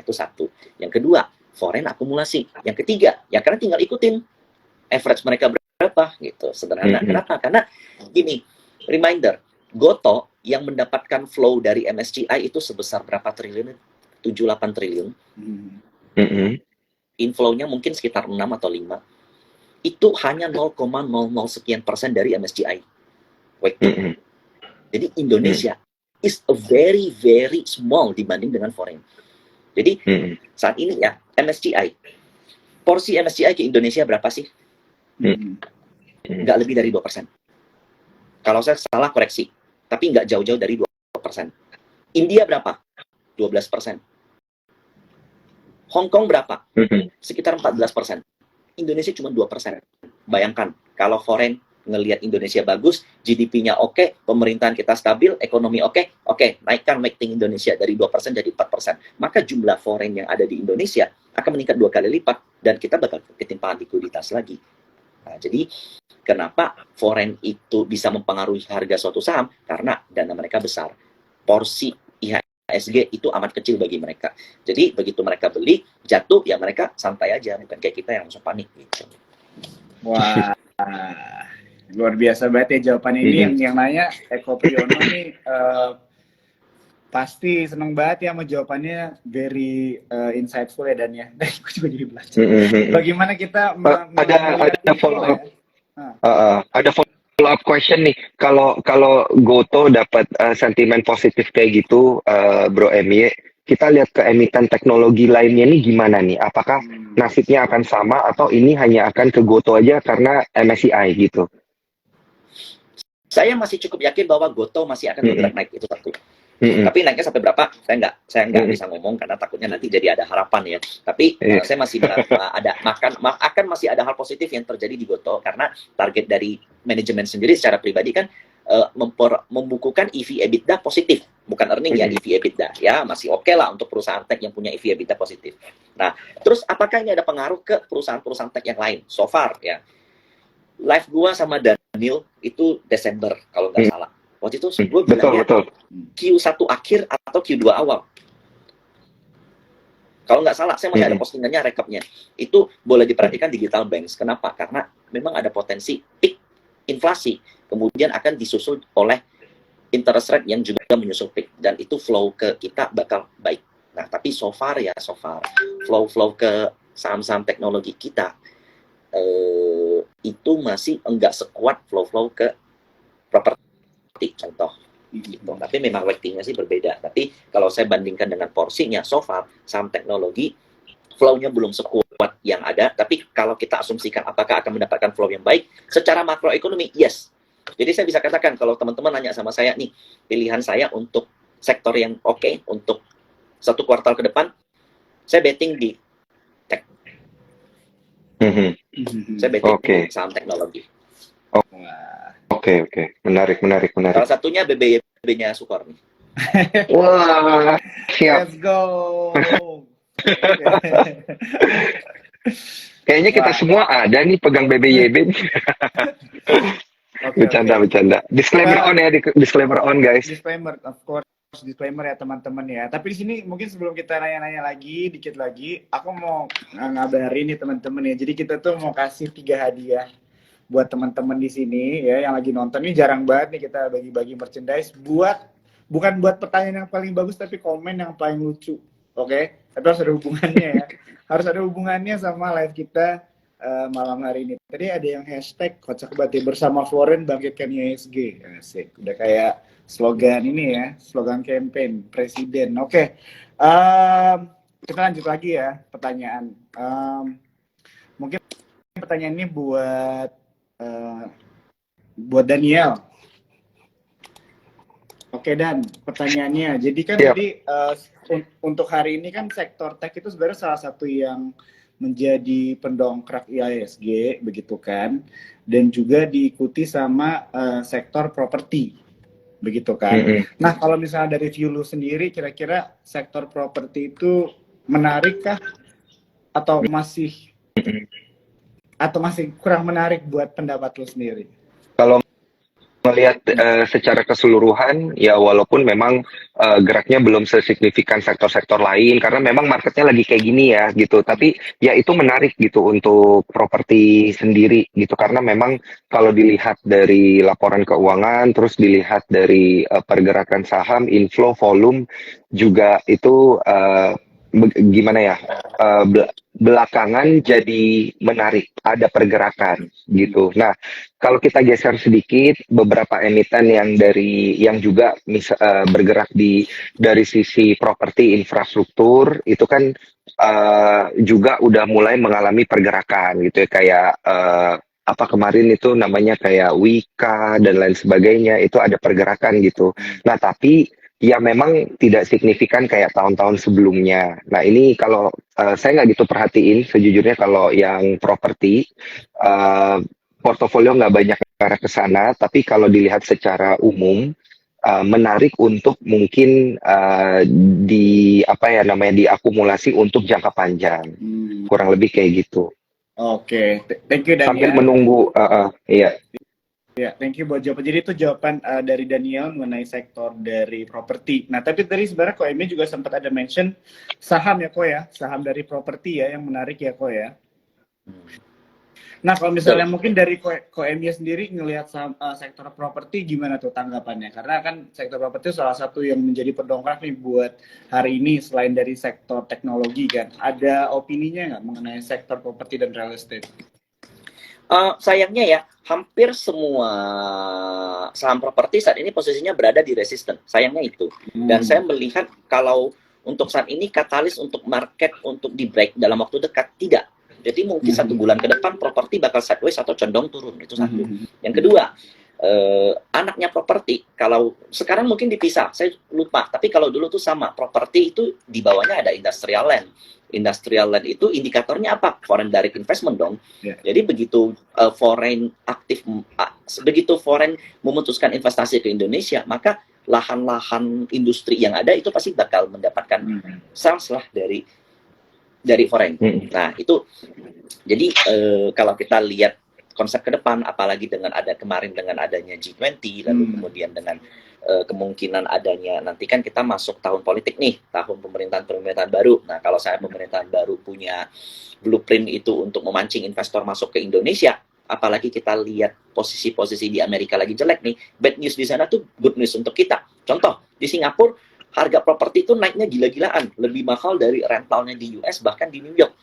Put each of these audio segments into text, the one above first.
itu satu. Yang kedua, foreign akumulasi. Yang ketiga, ya karena tinggal ikutin average mereka berapa gitu. Sederhana. Kenapa? Karena gini, reminder, Goto yang mendapatkan flow dari MSCI itu sebesar berapa triliun? 7-8 triliun. Inflow-nya mungkin sekitar 6 atau 5. Itu hanya 0,00 sekian persen dari MSCI. Jadi Indonesia is a very very small dibanding dengan foreign. Jadi saat ini ya MSCI, porsi MSCI ke Indonesia berapa sih? Nggak lebih dari 2%. Kalau saya salah koreksi, tapi nggak jauh-jauh dari 2%. India berapa? 12%. Hong Kong berapa? Sekitar 14%. Indonesia cuma 2%. Bayangkan, kalau foreign ngelihat Indonesia bagus, GDP-nya oke, pemerintahan kita stabil, ekonomi oke, naikkan rating Indonesia dari 2% jadi 4%. Maka jumlah foreign yang ada di Indonesia akan meningkat 2 kali lipat, dan kita bakal ketimpaan likuiditas lagi. Nah, jadi, kenapa foreign itu bisa mempengaruhi harga suatu saham? Karena dana mereka besar. Porsi IHSG itu amat kecil bagi mereka. Jadi, begitu mereka beli, jatuh, ya mereka santai aja. Bukan kayak kita yang langsung panik. Gitu. Wah, luar biasa banget ya jawabannya ini. Yang nanya Eko Priyono nih pasti seneng banget ya sama jawabannya, very insightful ya Dan ya. Dan aku juga jadi belajar. Bagaimana kita ada follow up, ada follow up question nih. Kalau Goto dapat sentimen positif kayak gitu, Bro Emy, kita lihat ke emiten teknologi lainnya nih gimana nih? Apakah nasibnya akan sama atau ini hanya akan ke Goto aja karena MSCI gitu? Saya masih cukup yakin bahwa Goto masih akan bergerak naik, itu satu. Tapi naiknya sampai berapa? Saya nggak bisa ngomong karena takutnya nanti jadi ada harapan ya. Tapi saya masih akan masih ada hal positif yang terjadi di Goto karena target dari manajemen sendiri secara pribadi kan membukukan EV/EBITDA positif, bukan earning ya, EV/EBITDA ya masih oke lah untuk perusahaan tech yang punya EV/EBITDA positif. Nah, terus apakah ini ada pengaruh ke perusahaan-perusahaan tech yang lain? So far ya, live gua sama Daniel itu Desember kalau nggak salah. Waktu itu gue bilangnya Q1 akhir atau Q2 awal. Kalau nggak salah, saya masih ada postingannya, rekapnya. Itu boleh diperhatikan digital banks. Kenapa? Karena memang ada potensi peak inflasi. Kemudian akan disusul oleh interest rate yang juga menyusul peak. Dan itu flow ke kita bakal baik. Nah, tapi so far flow ke saham-saham teknologi kita itu masih enggak sekuat flow ke properti. Contoh gitu. Tapi memang weightingnya sih berbeda. Tapi kalau saya bandingkan dengan porsinya so far, saham teknologi flow-nya belum sekuat yang ada. Tapi kalau kita asumsikan apakah akan mendapatkan flow yang baik secara makroekonomi, yes. Jadi saya bisa katakan kalau teman-teman nanya sama saya nih, pilihan saya untuk sektor yang oke untuk 1 kuartal ke depan, saya betting di tech. Saya betting di saham teknologi. Oke. Menarik. Salah satunya BBYB-nya Sukor nih. Wah, siap. Let's go. Kayaknya kita semua ada nih pegang BBYB. Bercanda. Disclaimer on guys. Disclaimer, of course. Disclaimer ya teman-teman ya. Tapi di sini mungkin sebelum kita nanya-nanya lagi, dikit lagi, aku mau ngabarin nih teman-teman ya. Jadi kita tuh mau kasih 3 hadiah buat teman-teman di sini ya yang lagi nonton. Ini jarang banget nih kita bagi-bagi merchandise bukan buat pertanyaan yang paling bagus tapi komen yang paling lucu. Oke? Tapi harus ada hubungannya ya. Harus ada hubungannya sama live kita malam hari ini. Tadi ada yang hashtag kocak banget bersama Foreign bangkitkan IHSG. Asik. Udah kayak slogan ini ya, slogan campaign presiden. Oke. Kita lanjut lagi ya pertanyaan. Mungkin pertanyaan ini buat Daniel. Oke Dan, pertanyaannya. Jadi kan tadi untuk hari ini kan sektor tech itu sebenarnya salah satu yang menjadi pendongkrak IHSG begitu kan, dan juga diikuti sama sektor properti begitu kan. Nah kalau misalnya dari view lu sendiri, kira-kira sektor properti itu menarik kah atau masih kurang menarik buat pendapat lu sendiri? melihat secara keseluruhan ya walaupun memang geraknya belum sesignifikan sektor-sektor lain karena memang marketnya lagi kayak gini ya gitu, tapi ya itu menarik gitu untuk properti sendiri gitu karena memang kalau dilihat dari laporan keuangan terus dilihat dari pergerakan saham, inflow, volume juga itu gimana ya, belakangan jadi menarik, ada pergerakan gitu. Nah, kalau kita geser sedikit, beberapa emiten yang juga bergerak dari sisi properti infrastruktur itu kan juga udah mulai mengalami pergerakan gitu ya, kayak apa kemarin itu namanya kayak Wika dan lain sebagainya, itu ada pergerakan gitu. Nah, tapi ya memang tidak signifikan kayak tahun-tahun sebelumnya. Nah ini kalau saya nggak gitu perhatiin sejujurnya kalau yang properti uh, portofolio nggak banyak ke arah ke sana, tapi kalau dilihat secara umum menarik untuk mungkin di apa ya namanya diakumulasi untuk jangka panjang, kurang lebih kayak gitu. Oke, thank you Daniel. Sambil menunggu, iya. Ya, thank you buat jawaban. Jadi itu jawaban dari Daniel mengenai sektor dari properti. Nah, tapi tadi sebenarnya Ko Emi juga sempat ada mention saham ya Ko ya, saham dari properti ya yang menarik ya Ko ya. Nah, kalau misalnya mungkin dari Ko Emi sendiri ngelihat saham, sektor properti gimana tuh tanggapannya? Karena kan sektor properti salah satu yang menjadi pendongkrak nih buat hari ini selain dari sektor teknologi kan. Ada opininya nggak mengenai sektor properti dan real estate? Sayangnya ya, hampir semua saham properti saat ini posisinya berada di resisten. Sayangnya itu. Dan saya melihat kalau untuk saat ini katalis untuk market untuk di break dalam waktu dekat tidak. Jadi mungkin 1 bulan ke depan properti bakal sideways atau condong turun, itu satu. Yang kedua, anaknya properti kalau sekarang mungkin dipisah, saya lupa. Tapi kalau dulu tuh sama, properti itu di bawahnya ada industrial land. Industrial land itu indikatornya apa? Foreign direct investment dong. Yeah. Jadi begitu foreign aktif, begitu foreign memutuskan investasi ke Indonesia, maka lahan-lahan industri yang ada itu pasti bakal mendapatkan sales lah dari foreign. Nah itu, jadi kalau kita lihat konsep ke depan, apalagi dengan kemarin dengan adanya G20, lalu kemudian dengan kemungkinan adanya nanti kan kita masuk tahun politik nih, tahun pemerintahan baru. Nah kalau saya pemerintahan baru punya blueprint itu untuk memancing investor masuk ke Indonesia, apalagi kita lihat posisi-posisi di Amerika lagi jelek nih, bad news di sana tuh good news untuk kita. Contoh di Singapura harga properti itu naiknya gila-gilaan, lebih mahal dari rentalnya di US bahkan di New York.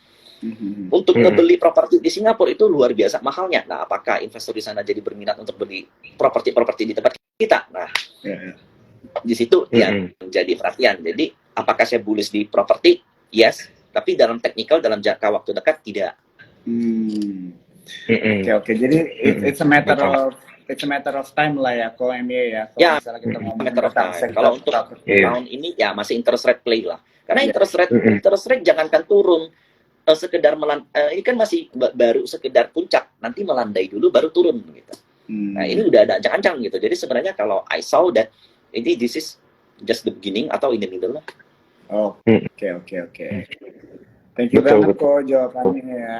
Untuk ngebeli properti di Singapura itu luar biasa mahalnya. Nah, apakah investor di sana jadi berminat untuk beli properti di tempat kita? Nah, di situ yang menjadi perhatian. Jadi, apakah saya bullish di properti? Yes. Tapi dalam teknikal, dalam jangka waktu dekat, tidak. Oke. Jadi, it's a matter of time lah ya, kalau MBA ya. Kalau ya, misalnya kita ngomong matter of time. Kalau untuk tahun ini, ya masih interest rate play lah. Karena interest rate jangankan turun. Sekedar ini kan masih baru sekedar puncak, nanti melandai dulu baru turun gitu. Nah ini udah ada ancang-ancang gitu. Jadi sebenarnya kalau I saw that ini this is just the beginning atau in the middle lah. Oke. Thank you banget kok jawabannya ya.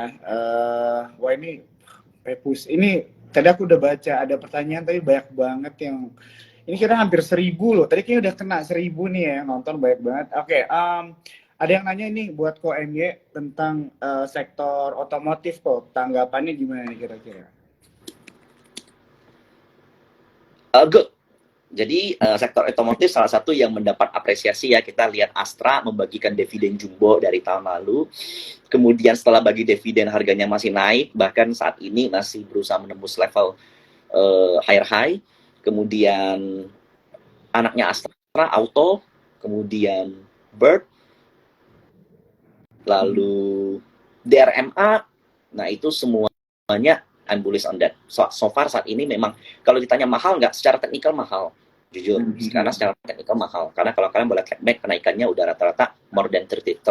Wah ini Pepus ini tadi aku udah baca ada pertanyaan tapi banyak banget yang ini kira hampir 1000 loh. Tadi kayaknya udah kena 1000 nih ya nonton banyak banget. Oke. Ada yang nanya ini buat Ko MY tentang sektor otomotif kok. Tanggapannya gimana nih kira-kira? Good. Jadi sektor otomotif salah satu yang mendapat apresiasi ya. Kita lihat Astra membagikan dividen jumbo dari tahun lalu. Kemudian setelah bagi dividen harganya masih naik. Bahkan saat ini masih berusaha menembus level higher high. Kemudian anaknya Astra, Auto. Kemudian Bird. Lalu DRMA, nah itu semuanya I'm bullish on that. So far saat ini memang kalau ditanya mahal nggak, secara teknikal mahal, jujur. Karena secara teknikal mahal. Karena kalau kalian boleh track back kenaikannya udah rata-rata more than 30%,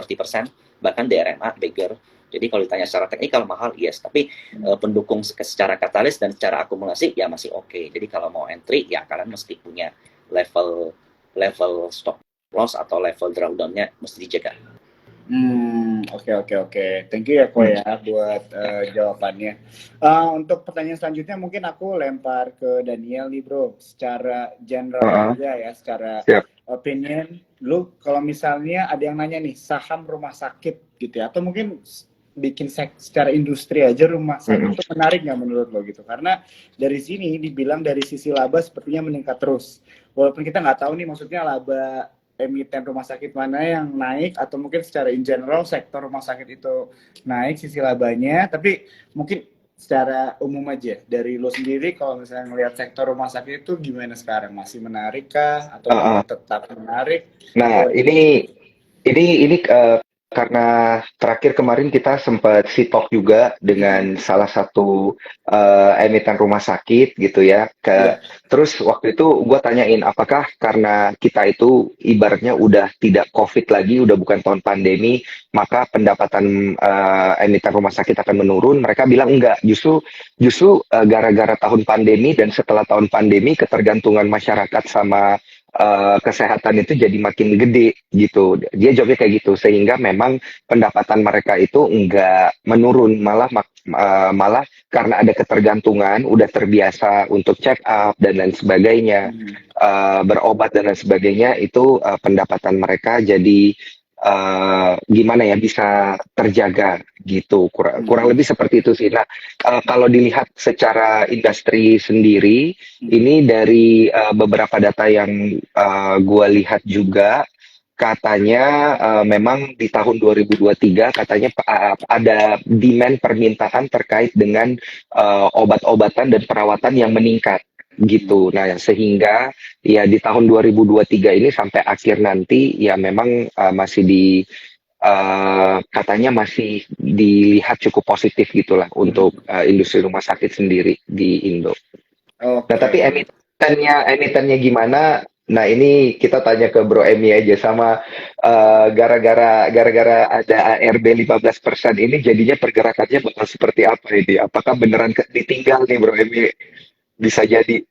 bahkan DRMA bigger. Jadi kalau ditanya secara teknikal mahal, yes. Tapi pendukung secara katalis dan secara akumulasi ya masih oke. Jadi kalau mau entry ya kalian mesti punya level stop loss atau level drawdown-nya mesti dijaga. Oke. Thank you ya Ko ya buat jawabannya. Untuk pertanyaan selanjutnya mungkin aku lempar ke Daniel nih bro. Secara general aja ya, secara opinion. Lu kalau misalnya ada yang nanya nih saham rumah sakit gitu ya, atau mungkin bikin secara industri aja rumah sakit itu menarik nggak menurut lo gitu? Karena dari sini dibilang dari sisi laba sepertinya meningkat terus. Walaupun kita nggak tahu nih maksudnya laba emiten rumah sakit mana yang naik atau mungkin secara in general sektor rumah sakit itu naik sisi labanya, tapi mungkin secara umum aja dari lo sendiri kalau misalnya ngelihat sektor rumah sakit itu gimana sekarang, masih menarik kah atau tetap menarik? Nah, ini karena terakhir kemarin kita sempat talk juga dengan salah satu emiten rumah sakit gitu ya. Terus waktu itu gue tanyain apakah karena kita itu ibaratnya udah tidak COVID lagi, udah bukan tahun pandemi, maka pendapatan emiten rumah sakit akan menurun. Mereka bilang enggak, justru gara-gara tahun pandemi dan setelah tahun pandemi ketergantungan masyarakat sama kesehatan itu jadi makin gede gitu. Dia jawabnya kayak gitu, sehingga memang pendapatan mereka itu enggak menurun, malah karena ada ketergantungan, udah terbiasa untuk check up dan lain sebagainya, berobat dan lain sebagainya, itu pendapatan mereka jadi gimana ya, bisa terjaga gitu, kurang lebih seperti itu sih. Nah, kalau dilihat secara industri sendiri, ini dari beberapa data yang gue lihat juga, katanya memang di tahun 2023 katanya ada demand permintaan terkait dengan obat-obatan dan perawatan yang meningkat gitu. Nah, sehingga ya di tahun 2023 ini sampai akhir nanti ya memang masih katanya masih dilihat cukup positif gitulah untuk industri rumah sakit sendiri di Indo. Nah, tapi emitennya gimana? Nah, ini kita tanya ke Bro Emi aja, sama gara-gara ada ARB 15% ini jadinya pergerakannya bakal seperti apa ini? Apakah beneran ditinggal nih Bro Emi? Bisa jadi.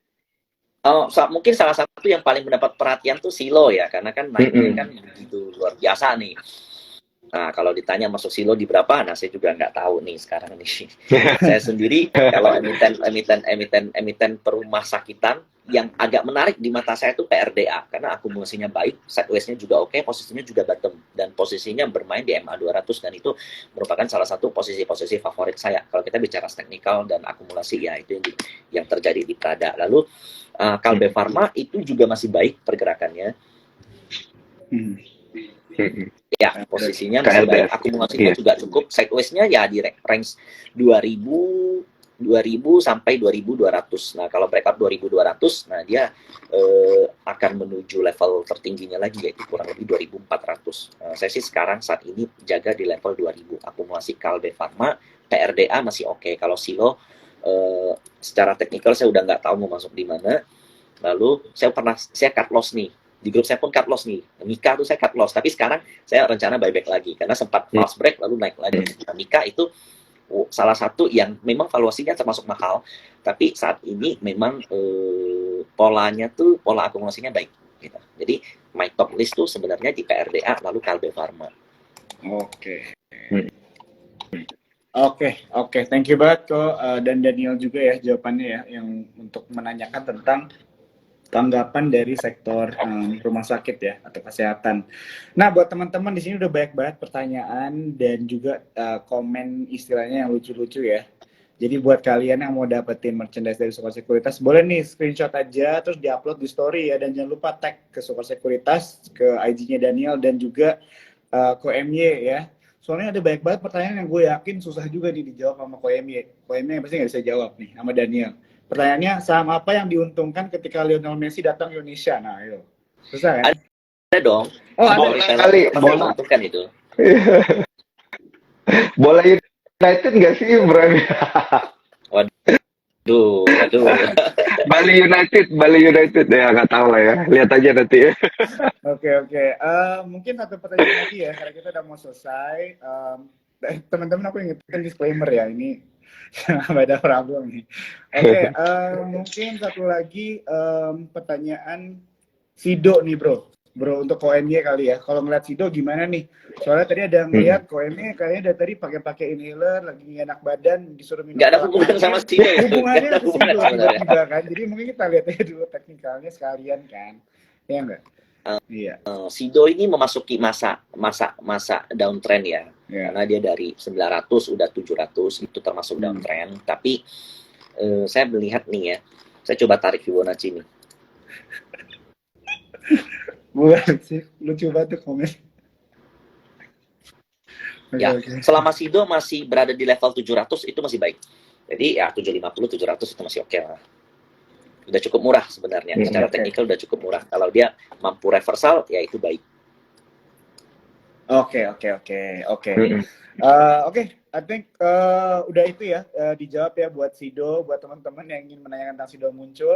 Mungkin salah satu yang paling mendapat perhatian tuh Silo ya, karena kan naiknya kan begitu luar biasa nih. Nah, kalau ditanya masuk Silo di berapa, nah saya juga nggak tahu nih sekarang nih. Saya sendiri kalau emiten perumah sakitan yang agak menarik di mata saya itu PRDA, karena akumulasinya baik, sideways-nya juga oke, posisinya juga bottom, dan posisinya bermain di MA 200, dan itu merupakan salah satu posisi-posisi favorit saya. Kalau kita bicara teknikal dan akumulasi, ya itu yang terjadi di Prada. Lalu Kalbe Pharma itu juga masih baik pergerakannya. Ya, posisinya masih baik, akumulasinya juga cukup, sideways-nya ya di range 2000 sampai 2200. Nah, kalau breakout 2200, nah dia akan menuju level tertingginya lagi, yaitu kurang lebih 2400. Saya sih sekarang saat ini jaga di level 2000. Akumulasi Kalbe Pharma, PRDA masih oke. Kalau Silo secara teknikal saya udah nggak tahu mau masuk di mana. Lalu saya cut loss nih. Di grup saya pun cut loss nih. Mika tuh saya cut loss, tapi sekarang saya rencana buyback lagi karena sempat false break lalu naik lagi. Nah, Mika itu salah satu yang memang valuasinya termasuk mahal, tapi saat ini memang polanya tuh pola akumulasinya baik gitu. Jadi my top list tuh sebenarnya di PRDA lalu Kalbe Pharma. Oke, thank you banget kok, dan Daniel juga ya jawabannya ya, yang untuk menanyakan tentang tanggapan dari sektor rumah sakit ya atau kesehatan. Nah, buat teman-teman di sini udah banyak banget pertanyaan dan juga komen istilahnya yang lucu-lucu ya. Jadi buat kalian yang mau dapetin merchandise dari Sukor Sekuritas, boleh nih screenshot aja terus diupload di story ya, dan jangan lupa tag ke Sukor Sekuritas, ke IG-nya Daniel dan juga Ko MY ya. Soalnya ada banyak banget pertanyaan yang gue yakin susah juga nih dijawab sama Ko MY. Ko MY pasti nggak bisa jawab nih sama Daniel. Pertanyaannya, saham apa yang diuntungkan ketika Lionel Messi datang ke Indonesia? Nah, itu susah kan? Ada dong. Ada kali. Menguntungkan itu. Bola United nggak sih, Bro? Waduh. Bali United ya, nggak tahu lah ya. Lihat aja nanti. Oke. Mungkin satu pertanyaan lagi ya, karena kita udah mau selesai. Teman-teman, aku ingetin disclaimer ya, ini nggak ada problem nih. Oke, mungkin satu lagi pertanyaan Sido nih bro. Bro, untuk OMY kali ya. Kalau ngeliat Sido gimana nih? Soalnya tadi ada yang ngeliat OMY kayaknya dari tadi pakai inhaler, lagi nggak enak badan, disuruh minum Nggak ada kolak hubungan sama anjir. Sido itu. Nggak Hubungannya ada ke hubungan Sido sebenarnya. tiba-tiba kan. Jadi mungkin kita lihat aja dulu teknikalnya sekalian kan. Iya nggak? Iya. Sido ini memasuki masa downtrend ya. Iya. Karena dia dari 900 udah 700 itu termasuk downtrend. Tapi saya melihat nih ya, saya coba tarik Fibonacci nih. Bukan sih, lucu banget tuh komen. Ya, Okay. selama Sido masih berada di level 700 itu masih baik. Jadi ya 750, 700 itu masih oke lah. Udah cukup murah sebenarnya. Secara teknikal udah cukup murah. Kalau dia mampu reversal, ya itu baik. Oke. I think udah itu ya dijawab ya buat Sido, buat teman-teman yang ingin menanyakan tentang Sido muncul.